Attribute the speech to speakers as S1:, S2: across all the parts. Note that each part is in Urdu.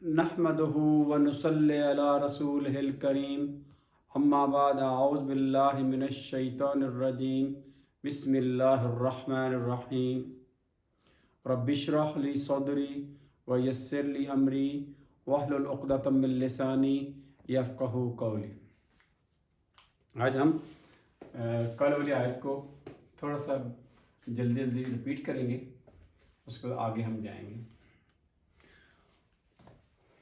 S1: نحمده ونصلی علی رسولہ الکریم اما بعد اعوذ باللہ من الشیطان الرجیم بسم اللہ الرحمن الرحیم رب اشرح لی صدری ویسر لی امری واحلل عقدۃ من لسانی یفقہوا قولی۔ آج ہم کل والی آیت کو تھوڑا سا جلدی ریپیٹ کریں گے، اس کے بعد آگے ہم جائیں گے۔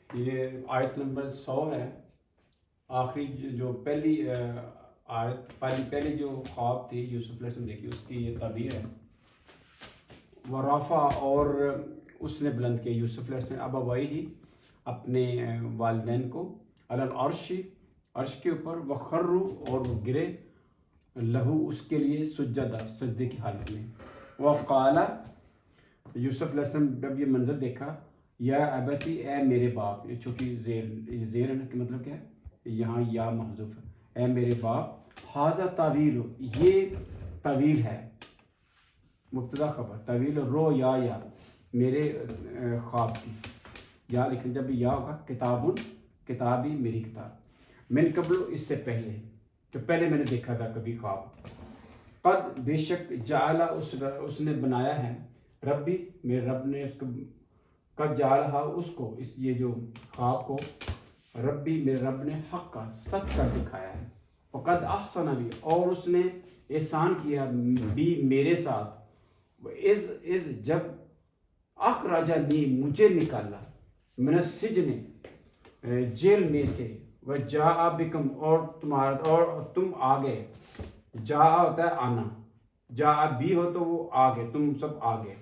S1: یہ آیت نمبر 100 ہے، آخری جو پہلی آیت پہلی جو خواب تھی یوسف علیہ السلام دیکھی، اس کی یہ تعبیر ہے۔ ورافع، اور اس نے بلند کیا یوسف علیہ السلام ابویہ اپنے والدین کو، علی العرش عرش کے اوپر، وخروا، اور وہ گرے، لہو اس کے لیے، سجدہ سجدے کی حالت میں۔ وقال، یوسف علیہ السلام جب یہ منظر دیکھا، یا ابتی، اے میرے باپ، یہ چونکہ زیر کا مطلب کیا ہے، یہاں یا محذوف ہے، اے میرے باپ، ھذا تعویل، یہ تعویل ہے، مبتدا خبر، تعویل رو یا میرے خواب کی، یا لیکن جب یا ہوگا، کتابی میری کتاب، من قبل، اس سے پہلے، جو پہلے میں نے دیکھا تھا کبھی خواب، قد، بے شک، جعل، اس نے بنایا ہے، ربی، میرے رب نے اس کو، قد جعلہا، اس کو، اس یہ جو خواب کو، ربی، میرے رب نے، حق کا، سچ کر دکھایا ہے، وقد احسن بھی، اور اس نے احسان کیا بھی میرے ساتھ، از جب، اخرجنی، مجھے نکالا، من السجن، جیل میں سے، وجاء بکم، اور تم آ گئے، جاء ہوتا ہے آنا، جاء بھی ہو تو وہ آ گئے، تم سب آ گئے،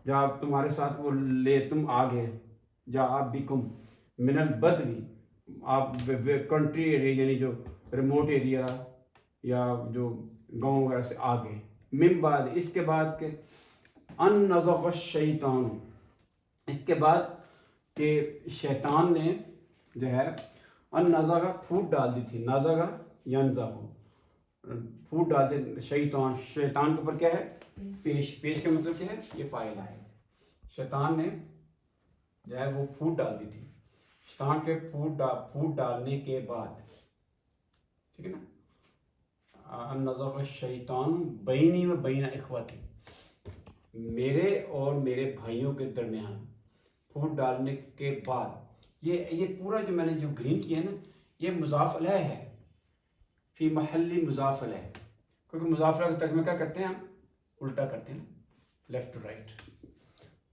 S1: جب تمہارے ساتھ وہ لے تم آ گئے، جاء بکم، من البدوی، آپ کنٹری ایریا، یعنی جو ریموٹ ایریا یا جو گاؤں وغیرہ سے آ گئے، من بعد، اس کے بعد کہ، ان نزغ الشیطان، اس کے بعد کہ شیطان نے جو ہے، ان نزغ، پھوٹ ڈال دی تھی، نزغ ینزغ، پھوٹ ڈال دے، شیطان کے اوپر کیا ہے، پیش کا مطلب کیا ہے، یہ فاعل ہے، شیطان نے جو ہے وہ پھوٹ ڈال دی تھی، شیطان کے پھوٹ ڈالنے کے بعد، ٹھیک ہے نا، ان نزغ الشیطان بینی و بین اخوتی، میرے اور میرے بھائیوں کے درمیان پھوٹ ڈالنے کے بعد، یہ پورا جو میں نے جو گرین کیا ہے نا، یہ مضاف الیہ ہے، فی محل مضاف الیہ، کیونکہ مضاف الیہ کا ترجمہ کیا کرتے ہیں ہم، الٹا کرتے ہیں، لیفٹ ٹو رائٹ،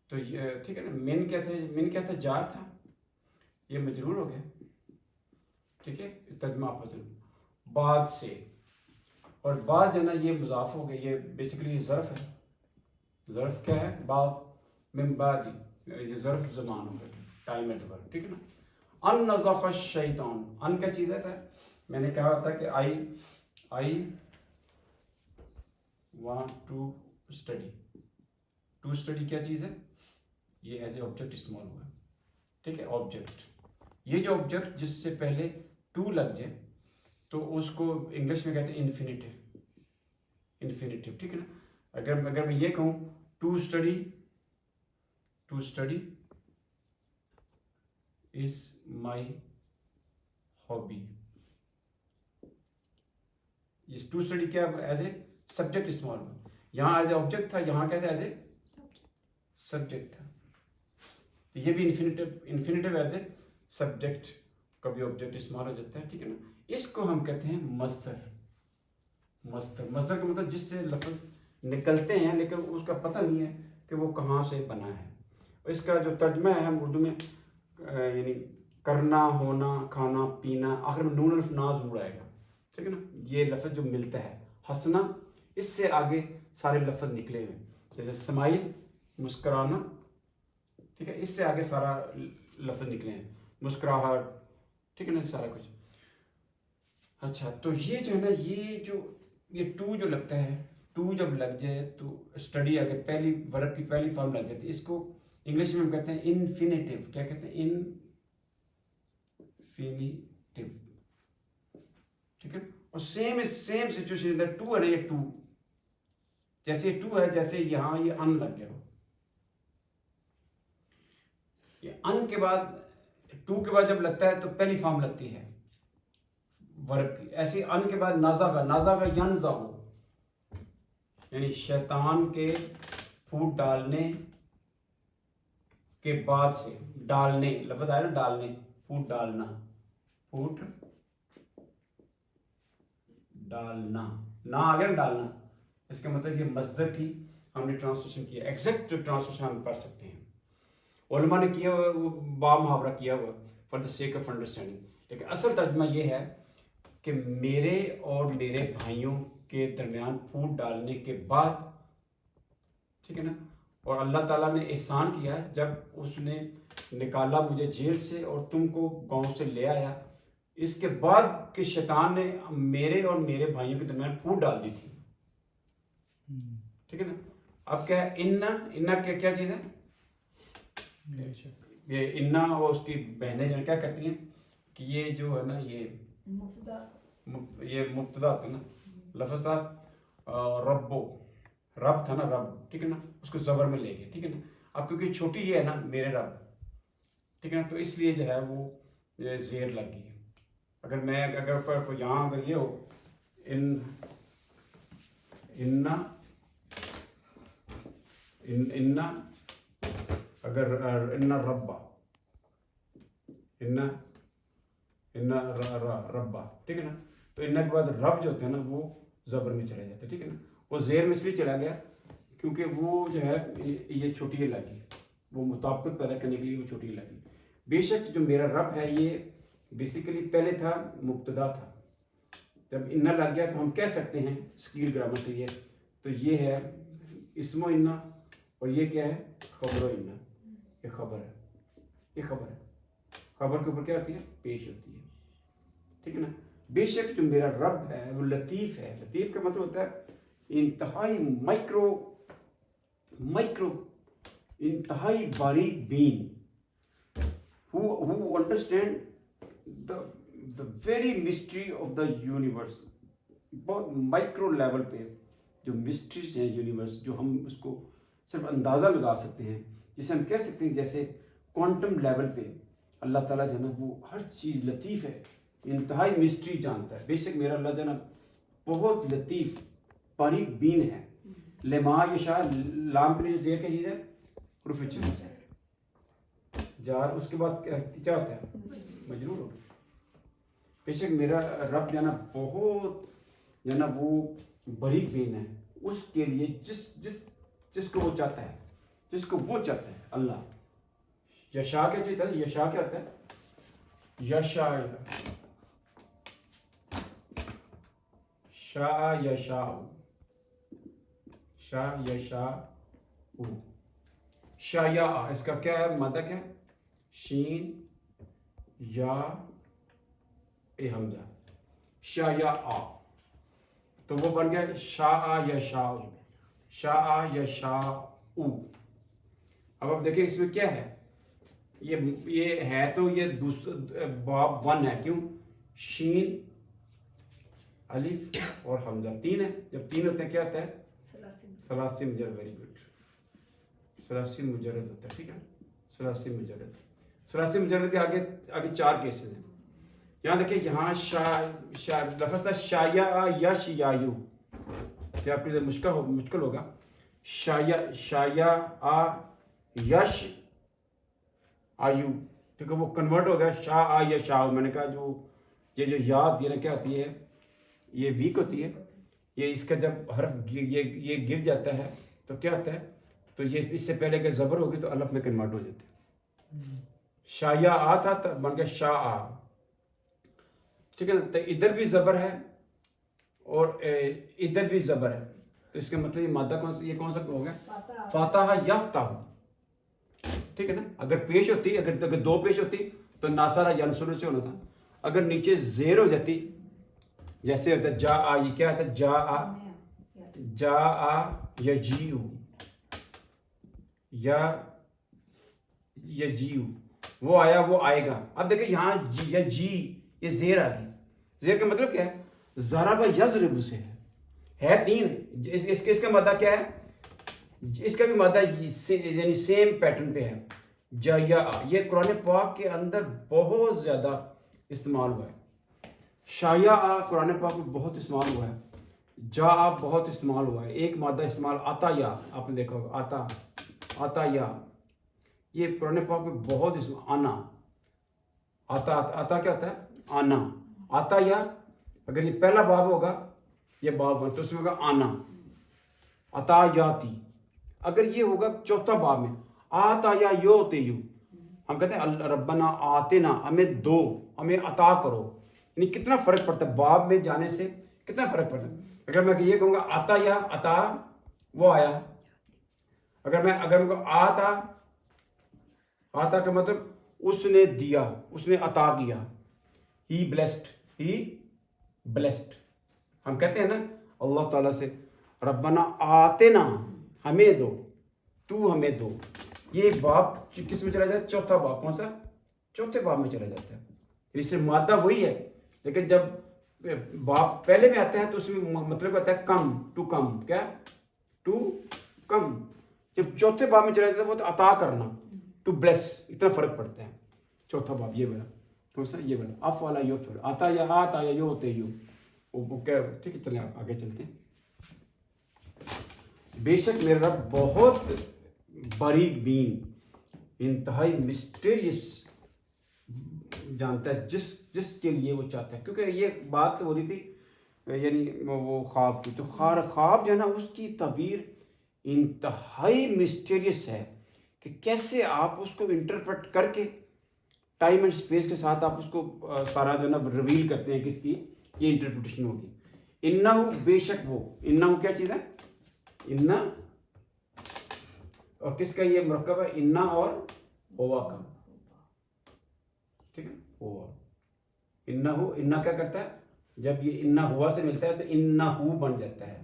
S1: تو یہ ٹھیک ہے نا، من کیا تھا، جار تھا، یہ مجرور ہو گیا، ٹھیک ہے، ترجمہ آپ بعد سے، اور بعد جو ہے نا یہ مضاف ہو گیا، یہ بیسیکلی ظرف ہے، ظرف کیا ہے، بعد، من بعد، یہ ظرف زمان ہو گیا، ٹائم ایڈورب، ٹھیک ہے نا۔ ان نزغ الشیطان، ان کا چیز ہے، میں نے کہا تھا کہ آئی وانٹ ٹو اسٹڈی کیا چیز ہے، یہ ایز اے آبجیکٹ استعمال ہوا ہے، ٹھیک ہے، آبجیکٹ، یہ جو آبجیکٹ جس سے پہلے ٹو لگ جائے تو اس کو انگلش میں کہتے ہیں انفینیٹیو، ٹھیک ہے نا۔ اگر میں یہ کہوں to study is my hobby, یہ ٹو اسٹڈی کیا ایز اے سبجیکٹ استعمال ہوا، یہاں ایز اے آبجیکٹ تھا، یہاں کہتے ہیں ایز اے سبجیکٹ تھا، یہ بھی انفینیٹیو ایز اے سبجیکٹ کبھی آبجیکٹ استعمال ہو جاتا ہے، ٹھیک ہے نا۔ اس کو ہم کہتے ہیں مصدر کا مطلب جس سے لفظ نکلتے ہیں لیکن اس کا پتہ نہیں ہے کہ وہ کہاں سے بنا ہے، اس کا جو ترجمہ ہے ہم اردو میں یعنی کرنا، ہونا، کھانا، پینا، آخر میں نون الف نا ضرور آئے گا، ٹھیک ہے نا، یہ لفظ جو ملتا ہے، ہنسنا، اس سے آگے سارے لفظ نکلے ہوئے، جیسے اسمائل، مسکرانا، ٹھیک ہے، اس سے آگے سارا لفظ نکلے ہیں، مسکراہٹ، ٹھیک ہے نا، سارا کچھ۔ اچھا، تو یہ جو ہے نا، یہ ٹو جو لگتا ہے، ٹو جب لگ جائے تو اسٹڈی آگے پہلی ورب کی پہلی فارم لگ جاتی ہے، اس کو انگلش میں ہم کہتے ہیں انفینیٹیو، کیا کہتے ہیں، انفینیٹیو، ٹھیک ہے، اور سیم سچویشن ہے، ٹو ہے نا، یہ ٹو جیسے ٹو ہے، جیسے یہاں یہ ان لگ گیا ہو، یہ ان کے بعد ٹو کے بعد جب لگتا ہے تو پہلی فارم لگتی ہے ورب کی. ایسی ان کے بعد نازا کا ینزا ہو، یعنی شیطان کے پھوٹ ڈالنے کے بعد سے، ڈالنے لفظ آیا نا، ڈالنے، پھوٹ ڈالنا، پھوٹ ڈالنا، نہ آ گیا نا ڈالنا، اس کا مطلب یہ مصدر کی ہم نے ٹرانسلیشن کیا. ایگزیکٹ ٹرانسلیشن ہم پڑھ سکتے ہیں، علماء نے کیا ہوا وہ با محاورہ کیا ہوا for the sake of understanding, لیکن اصل ترجمہ یہ ہے کہ میرے اور میرے بھائیوں کے درمیان پھوٹ ڈالنے کے بعد، ٹھیک ہے نا. اور اللہ تعالیٰ نے احسان کیا جب اس نے نکالا مجھے جیل سے اور تم کو گاؤں سے لے آیا، اس کے بعد کہ شیطان نے میرے اور میرے بھائیوں کے درمیان پھوٹ ڈال دی تھی. ٹھیک ہے نا. اب کیا ہے انا کیا چیز ہے؟ یہ انا اور اس کی بہنیں جو کیا کرتی ہیں کہ یہ جو ہے نا یہ مبتدا ہوتا ہے نا، لفظ تھا رب تھا نا، رب، ٹھیک ہے نا، اس کو زبر میں لے گئے، ٹھیک ہے نا. اب کیونکہ چھوٹی یہ ہے نا میرے رب، ٹھیک ہے نا، تو اس لیے جو ہے وہ زیر لگ گئی ہے. اگر میں یہاں اگر یہ ہو اگر ربا ربا، ٹھیک ہے نا، تو ان کے بعد رب جو ہوتے ہیں نا وہ زبر میں چلا جاتا ہے، ٹھیک ہے نا. وہ زیر میں اس لیے چلا گیا کیونکہ وہ جو ہے یہ چھوٹی لگی، وہ مطابقت پیدا کرنے کے لیے وہ چھوٹی لگی. بے شک جو میرا رب ہے یہ بیسیکلی پہلے تھا مبتدا تھا، جب انا لگ گیا تو ہم کہہ سکتے ہیں اسکیل گرامر سے یہ تو یہ ہے اسم و انا، اور یہ کیا ہے خبر و انا. یہ خبر ہے، یہ خبر ہے، خبر کے اوپر کیا ہوتی ہے پیش ہوتی ہے، ٹھیک ہے نا. بے شک جو میرا رب ہے وہ لطیف ہے. لطیف کا مطلب ہوتا ہے انتہائی مائکرو انتہائی باریک بین، who understand the very mystery of the universe. بہت مائکرو لیول پہ جو مسٹریز ہیں یونیورس، جو ہم اس کو صرف اندازہ لگا سکتے ہیں، جسے ہم کہہ سکتے ہیں جیسے کوانٹم لیول پہ اللہ تعالیٰ جو ہے نا وہ ہر چیز لطیف ہے، انتہائی مسٹری جانتا ہے. بے شک میرا اللہ جو ہے نا بہت لطیف باریک بین ہے. لما یشاء، لام پہ زیر کا چیز ہے حروف جار، اس کے بعد کیا ہوتا ہے مجرور ہو. بے شک میرا رب جو ہے نا بہت جو ہے نا وہ باریک بین ہے اس کے لیے جس کو وہ چاہتا ہے، جس کو وہ چاہتا ہے. اللہ یشاء کیا چیز ہے؟ یشاء کیا ہوتا ہے؟ یشاء شایا، اس کا کیا ہے مادہ، کیا ہے شین یا اے حمزہ، شایا، تو وہ بن گیا شاء یشاء. اب آپ دیکھیں اس میں کیا ہے، یہ ہے تو یہ دوسرا باب 1 ہے، کیوں؟ شین الف اور حمزہ 3 ہے. جب 3 ہوتے ہیں کیا ہوتا ہے ثلاثی مجرد. ویری گڈ، ثلاثی مجرد ہوتا ہے، ٹھیک ہے. ثلاثی مجرد کے آگے 4 کیسز ہیں. یہاں دیکھیں، یہاں لفظ تھا شایا یش یایو، کیا آپ کے لیے مشکل ہوگا. شایا یش آیو، ٹھیک ہے، وہ کنورٹ ہو گیا شاء یشاء. میں نے کہا یہ یاد یہ کیا ہوتی ہے، یہ ویک ہوتی ہے. یہ اس کا جب حرف یہ گر جاتا ہے تو کیا ہوتا ہے، تو یہ اس سے پہلے کہ زبر ہوگی تو الف میں کنورٹ ہو جاتے ہیں. شایا تھا تو بن گیا شاء، ٹھیک ہے نا. تو ادھر بھی زبر ہے اور ادھر بھی زبر ہے، تو اس کا مطلب یہ مادہ کون سا ہو گیا فاتحہ یفتح، ٹھیک ہے نا. اگر پیش ہوتی، اگر 2 پیش ہوتی تو ناصرہ ینصر سے ہونا تھا. اگر نیچے زیر ہو جاتی جیسے ہوتا ہے جا، یہ کیا ہوتا ہے جا یجیو یا یجیو، وہ آیا وہ آئے گا. اب دیکھیں یہاں یہ زیر آ گئی. زیر کا مطلب کیا ہے؟ ضرب یضرب سے ہے 3. اس کا مادہ کیا ہے؟ اس کا بھی مادہ یعنی سیم پیٹرن پہ ہے. جایا، یہ قرآن پاک کے اندر بہت زیادہ استعمال ہوا ہے. شایا قرآن پاک میں بہت استعمال ہوا ہے. جا بہت استعمال ہوا ہے. ایک مادہ استعمال آتا یا، آپ نے دیکھا ہوگا آتا یا، یہ قرآن پاک میں بہت استعمال. آنا، آتا کیا ہوتا ہے؟ آنا. آتا یا اگر یہ پہلا باب ہوگا، یہ باب تو اس میں ہوگا آنا، عطا یاتی. اگر یہ ہوگا چوتھا باب میں، آتا یا یوتے یو، ہم کہتے ہیں ربنا آتنا، ہمیں دو، ہمیں عطا کرو. یعنی کتنا فرق پڑتا ہے باب میں جانے سے، کتنا فرق پڑتا ہے. اگر میں یہ کہوں گا آتا یا عطا، وہ آیا. اگر میں آتا کا مطلب اس نے دیا، اس نے عطا کیا. ہی بلیسڈ. ہم کہتے ہیں نا اللہ تعالیٰ سے ربنا آتنا، ہمیں دو، تو ہمیں دو. یہ باب کس میں چلا جاتا ہے؟ چوتھا باب. کون سا؟ چوتھے باب میں چلا جاتا ہے. اس سے مادہ وہی ہے، لیکن جب باب پہلے میں آتا ہے تو اس میں مطلب آتا ہے کم، ٹو کم. کیا؟ To come. جب چوتھے باب میں چلا جاتا ہے وہ تو عطا کرنا، ٹو بلیس. اتنا فرق پڑتا ہے. چوتھا باب یہ والا. کون سا؟ یہ والا. اف والا یو فر، آتا یا یو ہوتے یو. ٹھیک ہے، چلیں آگے چلتے ہیں. بے شک میرا رب بہت باریک بین، انتہائی مسٹیریس جانتا ہے جس کے لیے وہ چاہتا ہے. کیونکہ یہ بات ہو رہی تھی یعنی وہ خواب کی، تو خواب جو ہے نا اس کی تعبیر انتہائی مسٹیریس ہے کہ کیسے آپ اس کو انٹرپریٹ کر کے ٹائم اینڈ اسپیس کے ساتھ آپ اس کو سارا جو ہے نا ریویل کرتے ہیں کس کی یہ انٹرپریٹیشن ہوگی. انہو، بے شک وہ. انہو کیا چیز ہے؟ انا، اور کس کا یہ مرکب ہے؟ انا اور ہوا کا. ٹھیک ہے، ہوا. انہو، انا کیا کرتا ہے؟ جب یہ انا ہوا سے ملتا ہے تو انہو بن جاتا ہے.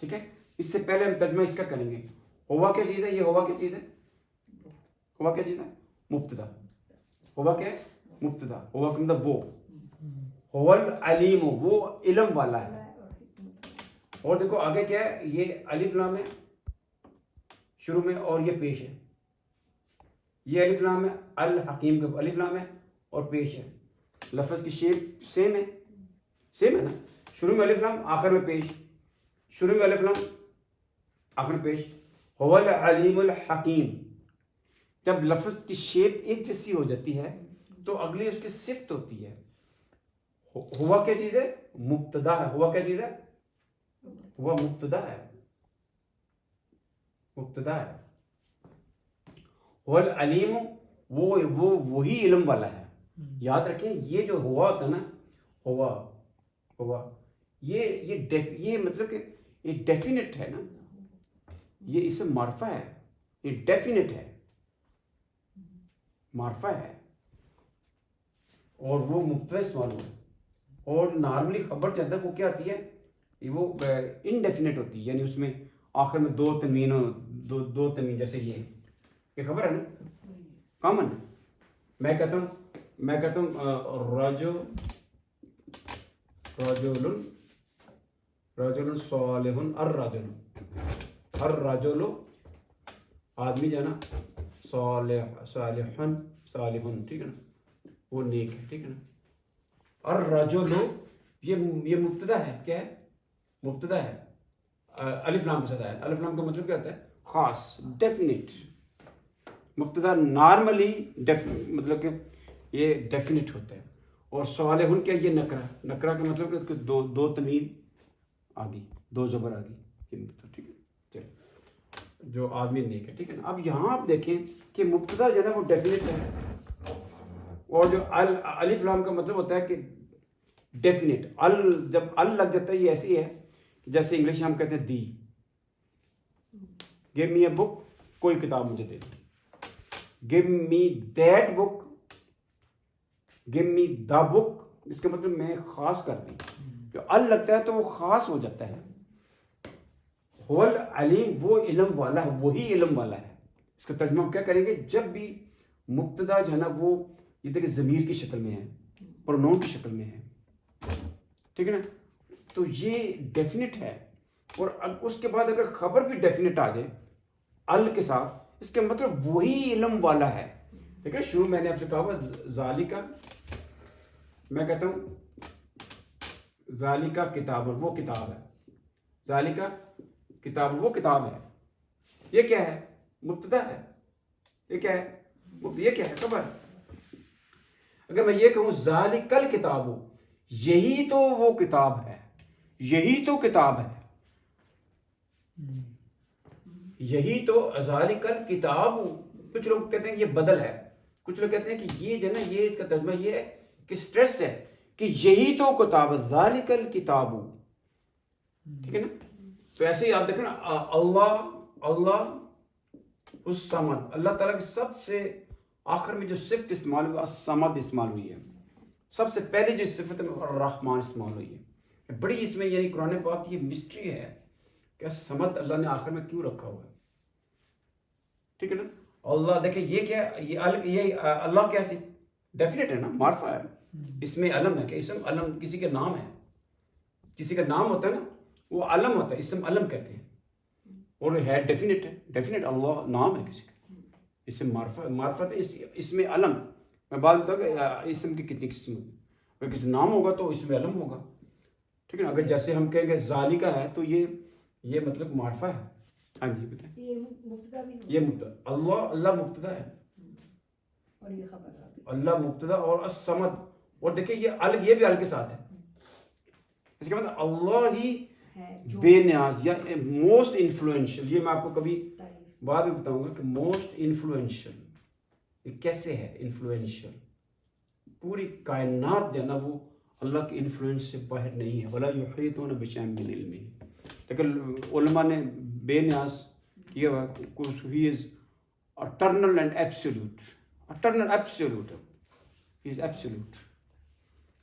S1: ٹھیک ہے. اس سے پہلے ہم ترجمہ اس کا کریں گے. ہوا کیا چیز ہے؟ یہ ہوا کیا چیز ہے؟ ہوا کیا چیز ہے؟ مبتدا. ہوا کیا ہے؟ مبتدا. ہوا کا مطلب وہ. هو العلیم، وہ علم والا ہے. اور دیکھو آگے کیا ہے؟ یہ الف لام ہے شروع میں اور یہ پیش ہے. یہ الف لام ہے، الحکیم کا الف لام ہے اور پیش ہے. لفظ کی شیپ سیم ہے نا. شروع میں الف لام، آخر میں پیش. شروع میں الف لام، آخر میں پیش. هو العلیم الحکیم. جب لفظ کی شیپ ایک جیسی ہو جاتی ہے تو اگلی اس کی صفت ہوتی ہے. ہوا کیا چیز ہے؟ مبتدا ہے. ہوا کیا چیز ہے؟ ہوا مبتدا ہے. ہوا العلیم، وہی علم والا ہے. یاد رکھیں یہ جو ہوا ہوتا ہے نا، ہوا یہ مطلب کہ یہ ڈیفینٹ ہے نا. یہ اسم معرفہ ہے، یہ ڈیفینٹ ہے، معرفہ ہے. اور وہ مبتدا استعمال ہوا. اور نارملی خبر جو ہے وہ کیا آتی ہے؟ وہ انڈیفینٹ ہوتی ہے. یعنی اس میں آخر میں دو تنوین جیسے یہ خبر ہے نا، کامن. میں کہتا ہوں رجل صالح، الرجل آدمی جو ہے نا، صالح، ٹھیک ہے نا، وہ نیک ہے. ٹھیک ہے نا. الرجل یہ مبتدا ہے. کیا ہے؟ مبتدا ہے. الف لام کے ساتھ ہے. الف لام کا مطلب کیا ہوتا ہے؟ خاص، ڈیفینٹ. مبتدا نارملی مطلب کہ یہ ڈیفینٹ ہوتا ہے. اور صالح کیا؟ یہ نکرہ کا مطلب کہ دو تنوین آگی، دو زبر آگی. ٹھیک ہے. چلو، جو آدمی نیک ہے. ٹھیک ہے نا. اب یہاں آپ دیکھیں کہ مبتدا جو ہے نا وہ ڈیفینٹ ہے، اور جو الف لام کا مطلب ہوتا ہے کہ ڈیفینٹ. جب لگ جاتا ہے یہ ایسی ہے جیسے انگلش میں ہم کہتے ہیں دی. گیو می اے بک، کوئی کتاب مجھے دے دو. Give me that book, give me the book, اس کا مطلب میں خاص کر دیں. جو لگتا ہے تو وہ خاص ہو جاتا ہے. هو العلیم، وہ علم والا ہے، وہی علم والا ہے. اس کا ترجمہ ہم کیا کریں گے؟ جب بھی مبتدا جو ہے نا وہ یہ دیکھیں ضمیر کی شکل میں ہے، پرونون کی شکل میں ہے. ٹھیک ہے نا. تو یہ ڈیفینٹ ہے. اور اس کے بعد اگر خبر بھی ڈیفینٹ آ جائے ال کے ساتھ اس کا مطلب وہی علم والا ہے. دیکھیں شروع میں نے آپ سے کہا ہوا ذالکا، میں کہتا ہوں ذالکا کتاب، وہ کتاب ہے. ذالکا کتاب، وہ کتاب ہے. یہ کیا ہے؟ مبتدا ہے. یہ کیا ہے؟ یہ کیا ہے؟ خبر. اگر میں یہ کہوں ذالکل کتاب، یہی تو وہ کتاب ہے، یہی تو کتاب ہے، یہی تو ذالکل کتاب. کچھ لوگ کہتے ہیں کہ یہ بدل ہے، کچھ لوگ کہتے ہیں کہ یہ جو ہے نا، یہ اس کا ترجمہ یہ ہے کہ اسٹریس ہے کہ یہی تو کتاب ہے، ذالکل کتاب. ٹھیک ہے نا؟ تو ایسے ہی آپ دیکھیں نا، اللہ الصمد، اللہ تعالیٰ کی سب سے آخر میں جو صفت استعمال ہوئی الصمد استعمال ہوئی ہے. سب سے پہلے جو صفت ہے الرحمن استعمال ہوئی ہے. بڑی اس میں یعنی قرآن پاک کی یہ مسٹری ہے کہ الصمد اللہ نے آخر میں کیوں رکھا ہوا ہے. ٹھیک ہے نا؟ اللہ دیکھیں یہ کیا، یہ اللہ کیا تھی؟ ڈیفینیٹ ہے نا، معرفہ ہے. اس میں علم ہے کہ اسم علم کسی کا نام ہے، کسی کا نام ہوتا ہے نا وہ علم ہوتا ہے، اسم علم کہتے ہیں. اور ہے ڈیفینیٹ ہے، ڈیفینیٹ اللہ نام ہے کسی کا. اسم معرفت ہے، اس میں علم. میں بات بتاؤں کہ اسم کی کتنی قسم ہوتی ہے. اگر کسی نام ہوگا تو اس میں علم ہوگا. ٹھیک ہے نا؟ اگر جیسے ہم کہیں گے ذالکا ہے تو یہ مطلب معرفہ ہے. ہاں جی بتائیں. یہ مبتدا، اللہ مبتدا ہے
S2: اور یہ خبر
S1: اللہ مبتدا اور الصمد. اور دیکھیں یہ بھی ال کے ساتھ ہے. اس کا مطلب اللہ ہی بے نیاز یا موسٹ انفلوئنشل. یہ میں آپ کو کبھی بعد میں بتاؤں گا کہ موسٹ انفلوئنشل یہ کیسے ہے. انفلوئنشل پوری کائنات جو ہے نا وہ اللہ کے انفلوئنس سے باہر نہیں ہے. ولا یحیطون بشیء من علمہ. لیکن علماء نے بے نیاز کیا ہوا he is eternal and absolute. Eternal absolute he is absolute.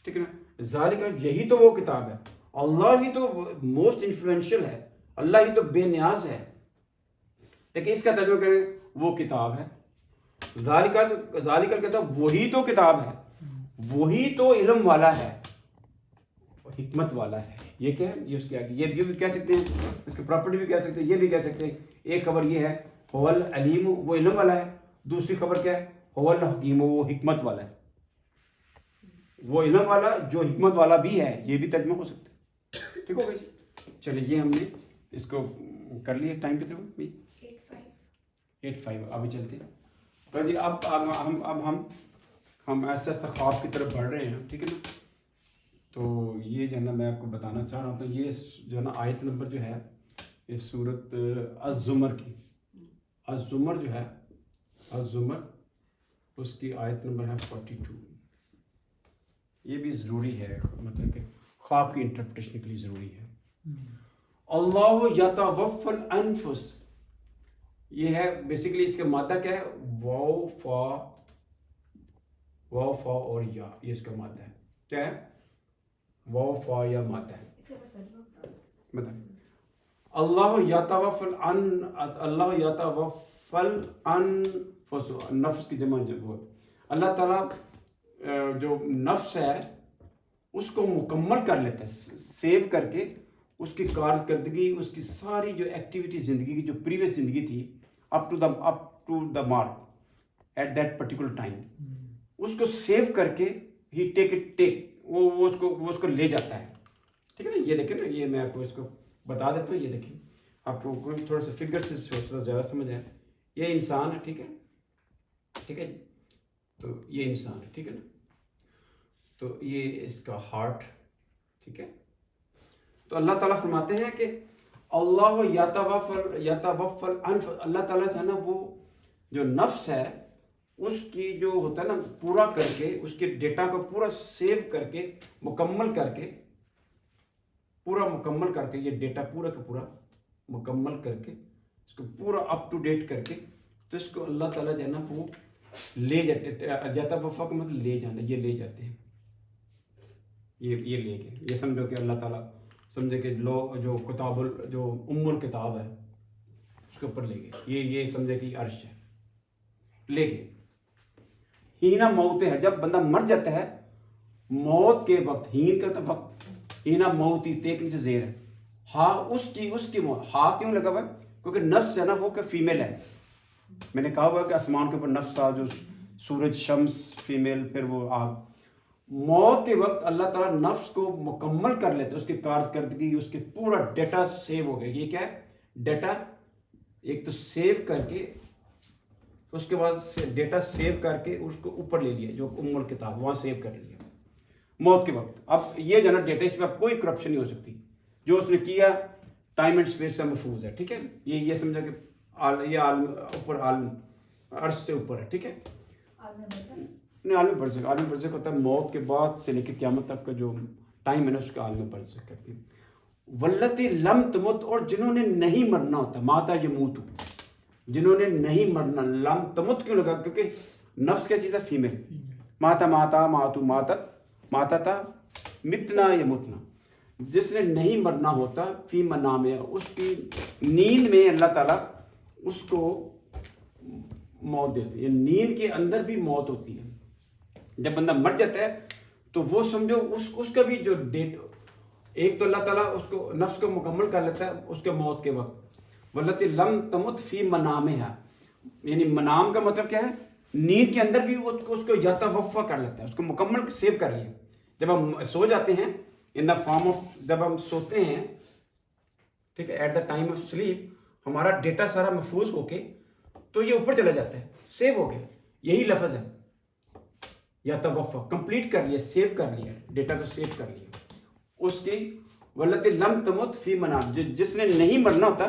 S1: ٹھیک ہے نا؟ ذالک یہی تو وہ کتاب ہے. اللہ ہی تو موسٹ انفلوئنشل ہے، اللہ ہی تو بے نیاز ہے. لیکن اس کا ترجمہ کریں وہ کتاب ہے. ذالک کتاب، وہی تو کتاب ہے، وہی تو علم والا ہے، حکمت والا ہے. یہ کیا ہے؟ یہ اس کے آگے یہ بھی کہہ سکتے ہیں، اس کی پراپرٹی بھی کہہ سکتے ہیں، یہ بھی کہہ سکتے ہیں. ایک خبر یہ ہے هو العلیم، وہ علم والا ہے. دوسری خبر کیا ہے؟ هو الحکیم، وہ حکمت والا ہے. وہ علم والا جو حکمت والا بھی ہے، یہ بھی ترجمہ ہو سکتا ہے. ٹھیک ہو گئی؟ چلیے یہ ہم نے اس کو کر لیا. ٹائم کتنے ہوگا؟ 8:05. ابھی چلتے ہیں. تو جی اب ہم ایسا ایسا خواب کی طرف بڑھ رہے ہیں. ٹھیک ہے نا؟ تو یہ جو ہے نا میں آپ کو بتانا چاہ رہا ہوں. تو یہ جو ہے نا آیت نمبر جو ہے یہ سورت الزمر کی، الزمر جو ہے الزمر اس کی آیت نمبر ہے 42. یہ بھی ضروری ہے، مطلب کہ خواب کی انٹرپریٹیشن کے لیے ضروری ہے. اللہ یتوفی الانفس، یہ ہے بیسیکلی اس کا مادہ کیا ہے؟ واو فا اور یا، یہ اس کا مادہ ہے. کیا ہے؟ واو فا یا مادہ ہے. بتائیں. اللہ یتوفی الانفس، نفس کی جمع جب ہو. اللہ تعالیٰ جو نفس ہے اس کو مکمل کر لیتا ہے، سیو کر کے اس کی کارکردگی، اس کی ساری جو ایکٹیویٹی زندگی کی جو پریویس زندگی تھی up to the mark at that particular time, اس کو سیو کر کے ہی وہ اس کو لے جاتا ہے. ٹھیک ہے نا؟ یہ دیکھیں نا، یہ میں آپ کو اس کو بتا دیتا ہوں. یہ دیکھیں آپ کو تھوڑا سا فگر سے تھوڑا زیادہ سمجھ آئے. یہ انسان ہے. ٹھیک ہے، ٹھیک ہے جی. تو یہ انسان ہے. ٹھیک ہے نا؟ تو یہ اس کا ہارٹ. ٹھیک ہے. تو اللہ تعالیٰ فرماتے ہیں کہ اللہ یتوفی الانفس، اللہ تعالیٰ جو ہے نا وہ جو نفس ہے اس کی جو ہوتا ہے نا پورا کر کے، اس کے ڈیٹا کو پورا سیو کر کے مکمل کر کے یہ ڈیٹا پورا کا پورا مکمل کر کے اس کو پورا اپ ٹو ڈیٹ کر کے، تو اس کو اللہ تعالیٰ جو ہے نا وہ لے جاتے. یتوفی کا مطلب لے جانا، یہ لے جاتے ہیں. یہ لے گئے. یہ سمجھو کہ اللہ تعالیٰ سمجھے کہ جو جو الکتاب ہے اس کے اوپر لے گئے. یہ سمجھے کہ عرش ہے، لے گئے. ہینا موت ہے، جب بندہ مر جاتا ہے موت کے وقت، ہین کا وقت، ہینا موتی تیک نیچے زیر ہے. ہاں اس کی موت. ہاں کیوں لگا ہوا ہے؟ کیونکہ نفس ہے نا وہ کہ فیمیل ہے. میں نے کہا ہوا کہ آسمان کے اوپر نفس تھا، جو سورج، شمس، فیمیل، پھر وہ آگ. موت کے وقت اللہ تعالیٰ نفس کو مکمل کر لیتے، اس کی کارکردگی، اس کے پورا ڈیٹا سیو ہو گیا. یہ کیا ہے ڈیٹا؟ ایک تو سیو کر کے، اس کے بعد ڈیٹا سیو کر کے اس کو اوپر لے لیا، جو ام الکتاب وہاں سیو کر لیا موت کے وقت. اب یہ جو ہے نا ڈیٹا، اس میں اب کوئی کرپشن نہیں ہو سکتی. جو اس نے کیا ٹائم اینڈ اسپیس سے محفوظ ہے. ٹھیک ہے، یہ سمجھا کہ یہ عالم اوپر، عالم عرش سے اوپر ہے. ٹھیک ہے، نہیں عالم برزخ، عالم برزخ ہوتا ہے موت کے بعد سے لے کے قیامت تک کا جو ٹائم ہے نا، اس کا عالم برزخ کہتے ہیں. واللتی لم تمت، اور جنہوں نے نہیں مرنا ہوتا، ماتا یموت، جنہوں نے نہیں مرنا. لم تمت کیوں لگا؟ کیونکہ نفس کیا چیز ہے؟ فیمیل. ماتا ماتا ماتو ماتت ماتا تھا متنا یا متنا. جس نے نہیں مرنا ہوتا، فی منام، اس کی نیند میں اللہ تعالیٰ اس کو موت دیتے ہیں. نیند کے اندر بھی موت ہوتی ہے. جب بندہ مر جاتا ہے تو وہ سمجھو اس کا بھی جو ڈیٹ، ایک تو اللہ تعالیٰ اس کو نفس کو مکمل کر لیتا ہے اس کے موت کے وقت. واللتی لم تمت فی منامہا، یعنی منام کا مطلب کیا ہے؟ نیند کے اندر بھی اس کو یتوفا کر لیتا ہے، اس کو مکمل سیو کر لیا. جب ہم سو جاتے ہیں ان دا فارم آف، جب ہم سوتے ہیں، ٹھیک ہے، at the time of sleep ہمارا ڈیٹا سارا محفوظ ہو کے تو یہ اوپر چلا جاتا ہے، سیو ہو گیا. یہی لفظ ہے یتوفا، کمپلیٹ کر لیا، سیو کر لیا، ڈیٹا کو سیو کر لیا. اس کی واللتی لم تمت فی منام، جس نے نہیں مرنا ہوتا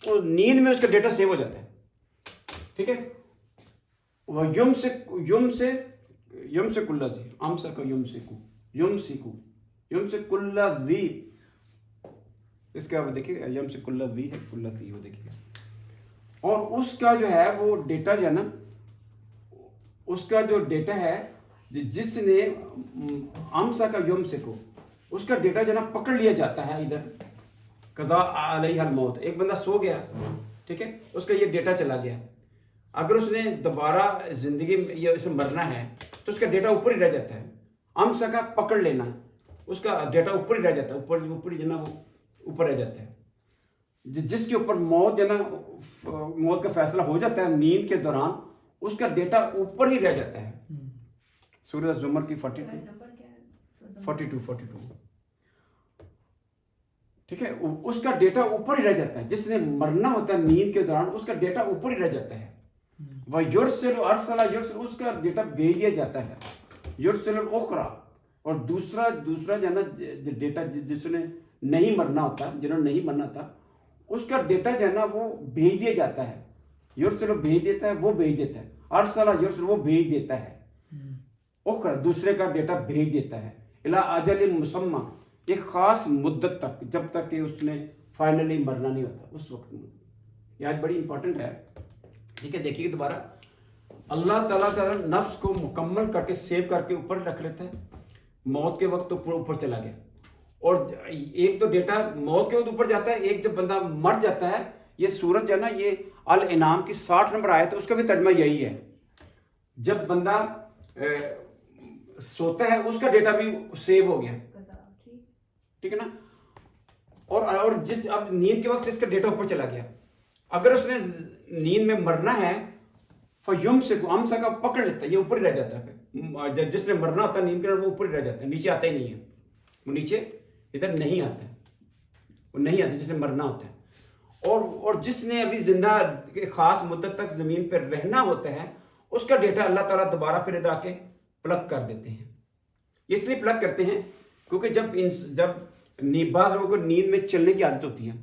S1: وہ نیند میں اس کا ڈیٹا سیو ہو جاتا ہے. ٹھیک ہے، وہ یم سے کلّا زی، ام سے کو یم سے کلّا زی. اس کا دیکھیے یم سے کلّا زی ہے، کلّا زی وہ دیکھیے. اور اس کا جو ہے وہ ڈیٹا جو ہے نا، اس کا جو ڈیٹا ہے جس نے امسا کا یم سے کو، اس کا ڈیٹا جو ہے نا پکڑ لیا جاتا ہے ادھر. قضا علیہ الموت، ایک بندہ سو گیا، ٹھیک ہے، اس کا یہ ڈیٹا چلا گیا. اگر اس نے دوبارہ زندگی میں یا اسے مرنا ہے تو اس کا ڈیٹا اوپر ہی رہ جاتا ہے. امسا کا پکڑ لینا، اس کا ڈیٹا اوپر ہی رہ جاتا ہے، اوپر ہی جو ہے نا وہ اوپر رہ جاتا ہے. جس کے اوپر موت جو ہے نا، موت کا فیصلہ ہو جاتا ہے نیند کے دوران، اس کا ڈیٹا اوپر ہی رہ جاتا ہے. سورہ زمر کی 42. ٹھیک ہے، اس کا ڈیٹا اوپر ہی رہ جاتا ہے. جس نے مرنا ہوتا ہے نیند کے دوران، اس کا ڈیٹا اوپر ہی رہ جاتا ہے. وہ یرسل ارسلا، یرسل اس کا ڈیٹا بھیج دیا جاتا ہے. یرسل الاخرى، اور دوسرا جو ہے نا ڈیٹا، جس نے نہیں مرنا ہوتا، جنہوں نے نہیں مرنا تھا، اس کا ڈیٹا جو ہے نا وہ بھیج دیا جاتا ہے. یرسل بھیج دیتا ہے، وہ بھیج دیتا ہے. ارسلا یرسل وہ بھیج دیتا ہے. اخرى دوسرے کا ڈیٹا بھیج دیتا ہے. الی اجل مسمى، ایک خاص مدت تک، جب تک کہ اس نے فائنلی مرنا نہیں ہوتا اس وقت. یہ آج بڑی امپورٹنٹ ہے. ٹھیک ہے، دیکھیے دوبارہ اللہ تعالیٰ کا نفس کو مکمل کر کے سیو کر کے اوپر رکھ لیتا ہے. موت کے وقت تو اوپر چلا گیا. اور ایک تو ڈیٹا موت کے وقت اوپر جاتا ہے، ایک جب بندہ مر جاتا ہے. یہ سورت جو ہے نا، یہ الانعام کی 60 نمبر آیت ہے، اس کا بھی ترجمہ یہی ہے. جب بندہ سوتا ہے اس کا ڈیٹا بھی سیو ہو گیا، ٹھیک ہے نا. اور اب نیند کے وقت سے اس کا ڈیٹا اوپر چلا گیا. اگر اس نے نیند میں مرنا ہے، فیم سے کو امسا کا پکڑ لیتا ہے، یہ اوپر ہی رہ جاتا ہے. پھر جس نے مرنا ہوتا ہے نیند کے اندر، وہ اوپر ہی رہ جاتا ہے، نیچے آتا ہی نہیں ہے. وہ نیچے ادھر نہیں آتا ہے، وہ نہیں آتا جس نے مرنا ہوتا ہے. اور جس نے ابھی زندہ خاص مدت تک زمین پر رہنا ہوتا ہے، اس کا ڈیٹا اللہ تعالیٰ دوبارہ پھر ادھر آ کے پلگ کر دیتے ہیں. اس لیے پلگ کرتے ہیں کیونکہ جب بعض لوگوں کو نیند میں چلنے کی عادت ہوتی ہے،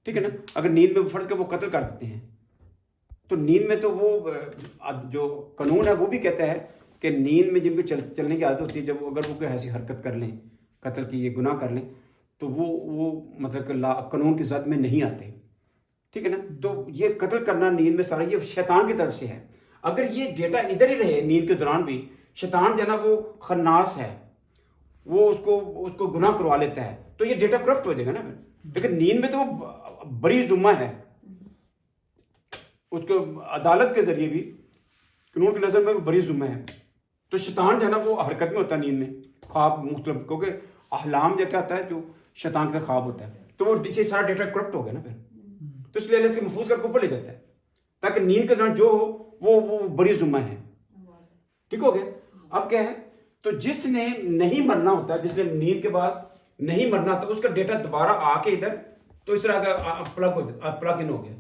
S1: ٹھیک ہے نا. اگر نیند میں فرض کر وہ قتل کر دیتے ہیں، تو نیند میں تو وہ جو قانون ہے وہ بھی کہتا ہے کہ نیند میں جن کو چلنے کی عادت ہوتی ہے، جب اگر وہ کوئی ایسی حرکت کر لیں، قتل کی یہ گناہ کر لیں، تو وہ مطلب کہ قانون کی ذات میں نہیں آتے، ٹھیک ہے نا. تو یہ قتل کرنا نیند میں سارا یہ شیطان کی طرف سے ہے. اگر یہ ڈیٹا ادھر ہی رہے نیند کے دوران بھی، شیطان جو ہے نا وہ خناس ہے، وہ اس کو گناہ کروا لیتا ہے، تو یہ ڈیٹا کرپٹ ہو جائے گا نا پھر. لیکن نیند میں تو وہ بری ذمہ ہے، اس کو عدالت کے ذریعے بھی قانون کی نظر میں وہ بری ذمہ ہے. تو شیطان جو ہے نا وہ حرکت میں ہوتا ہے نیند میں، خواب مختلف، کیونکہ احلام جو کیا ہوتا ہے، جو شیطان کا خواب ہوتا ہے، تو وہ سارا ڈیٹا کرپٹ ہو گیا نا پھر. تو اس لیے اللہ اس کے محفوظ کر کے اوپر لے جاتا ہے. تاکہ نیند کے دوران جو ہو وہ بری ذمہ ہے. ٹھیک ہو گیا. اب کیا ہے, تو جس نے نہیں مرنا ہوتا, جس نے نیند کے بعد نہیں مرنا ہوتا, اس کا ڈیٹا دوبارہ آ کے ادھر تو اس طرح پلگ ان ہو گیا.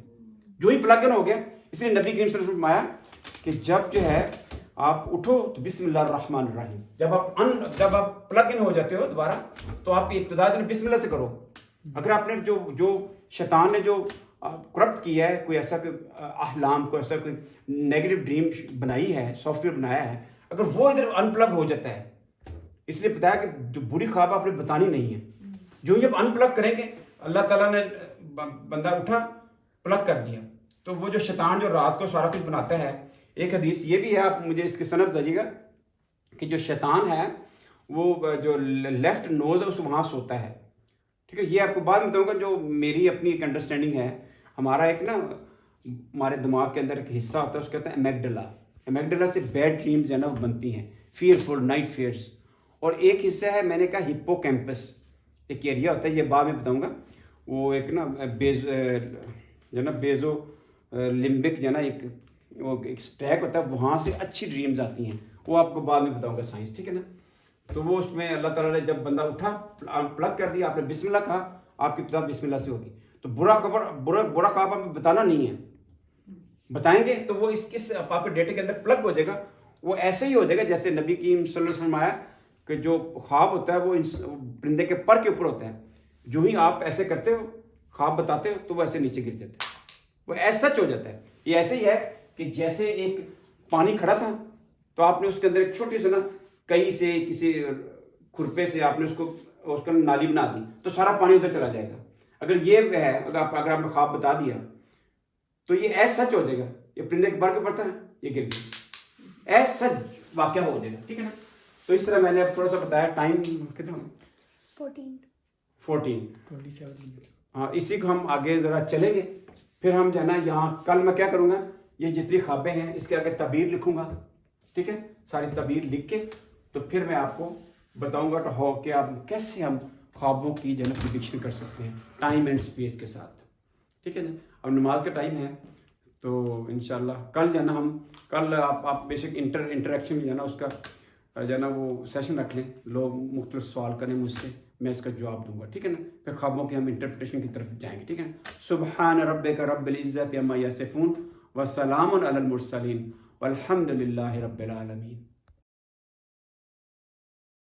S1: جو ہی پلگ ان ہو گیا, اس لیے نبی کریم صلی اللہ علیہ وسلم فرمایا کہ جب جو ہے آپ اٹھو تو بسم اللہ الرحمن الرحیم. جب آپ پلگ ان ہو جاتے ہو دوبارہ تو آپ کی ابتدا بسم اللہ سے کرو. اگر آپ نے جو شیطان نے جو کرپٹ کیا ہے, کوئی ایسا کوئی احلام کو ایسا کوئی نیگیٹو ڈریم بنائی ہے, سافٹ ویئر بنایا ہے, اگر وہ ادھر ان پلگ ہو جاتا ہے, اس لیے بتایا کہ جو بری خواب آپ نے بتانی نہیں ہے. جو جب ان پلگ کریں گے, اللہ تعالیٰ نے بندہ اٹھا پلگ کر دیا, تو وہ جو شیطان جو رات کو سارا کچھ بناتا ہے. ایک حدیث یہ بھی ہے, آپ مجھے اس کی سند بتائیے گا, کہ جو شیطان ہے وہ جو لیفٹ نوز ہے اس وہاں سوتا ہے. ٹھیک ہے, یہ آپ کو بعد میں بتاؤں گا. جو میری اپنی ایک انڈرسٹینڈنگ ہے, ہمارا ایک نا ہمارے دماغ کے اندر ایک حصہ ہوتا ہے, اس کہتے ہیں امیگڈلا. امیگڈلا سے بیڈ ڈریمز جو ہے نا وہ بنتی ہیں, فیئرفل نائٹ فیئرس. اور ایک حصہ ہے, میں نے کہا ہپو کیمپس, ایک ایریا ہوتا ہے, یہ بعد میں بتاؤں گا. وہ ایک نا بیزو لمبک جو ہے نا ایک اسٹیک ہوتا ہے, وہاں سے اچھی ڈریمز آتی ہیں. وہ آپ کو بعد میں بتاؤں گا سائنس. ٹھیک ہے نا. تو وہ اس میں اللہ تعالیٰ نے جب بندہ اٹھا پلگ کر دیا, آپ نے بسم اللہ کہا, آپ کی ابتدا بسم اللہ سے ہوگی. تو برا خواب آپ بتانا نہیں ہے, بتائیں گے تو وہ اس آپ کے ڈیٹے کے اندر پلگ ہو جائے گا. وہ ایسے ہی ہو جائے گا جیسے نبی کریم صلی اللہ علیہ وسلم آیا کہ جو خواب ہوتا ہے وہ پرندے کے پر کے اوپر ہوتا ہے. جو ہی آپ ایسے کرتے ہو, خواب بتاتے ہو, تو وہ ایسے نیچے گر جاتا ہے, وہ ایسا سچ ہو جاتا ہے. یہ ایسے ہی ہے کہ جیسے ایک پانی کھڑا تھا, تو آپ نے اس کے اندر ایک چھوٹی سی نا کئی سے کسی کھرپے سے آپ نے اس کا نالی بنا دی, تو سارا پانی ادھر چلا جائے گا. اگر یہ ہے, اگر آپ نے خواب بتا دیا تو یہ ایسا سچ ہو جائے گا. یہ پرندے کے پر کے اوپر تھا, یہ گر گیا, ایسا سچ واقعہ ہو جائے گا. ٹھیک ہے نا. تو اس طرح میں نے اب تھوڑا سا بتایا. ٹائم کتنا 14 ہاں, اسی کو ہم آگے ذرا چلیں گے. پھر ہم جو ہے نا یہاں کل میں کیا کروں گا, یہ جتنی خوابیں ہیں اس کے آگے تعبیر لکھوں گا. ٹھیک ہے, ساری تعبیر لکھ کے تو پھر میں آپ کو بتاؤں گا کہ آپ کیسے ہم خوابوں کی جو ہے نا پریڈکشن کر سکتے ہیں ٹائم اینڈ اسپیس کے ساتھ. ٹھیک ہے جی. اب نماز کا ٹائم ہے, تو انشاءاللہ کل جو ہے نا کل آپ بے شک انٹریکشن جو ہے نا اس کا جو ہے نا وہ سیشن رکھ لیں, لوگ مختلف سوال کریں مجھ سے, میں اس کا جواب دوں گا. ٹھیک ہے نا. پھر خوابوں کے ہم انٹرپریٹیشن کی طرف جائیں گے. ٹھیک ہے نا. سبحان ربک رب العزت عما یصفون وسلام علی المرسلین والحمد للہ رب العالمین.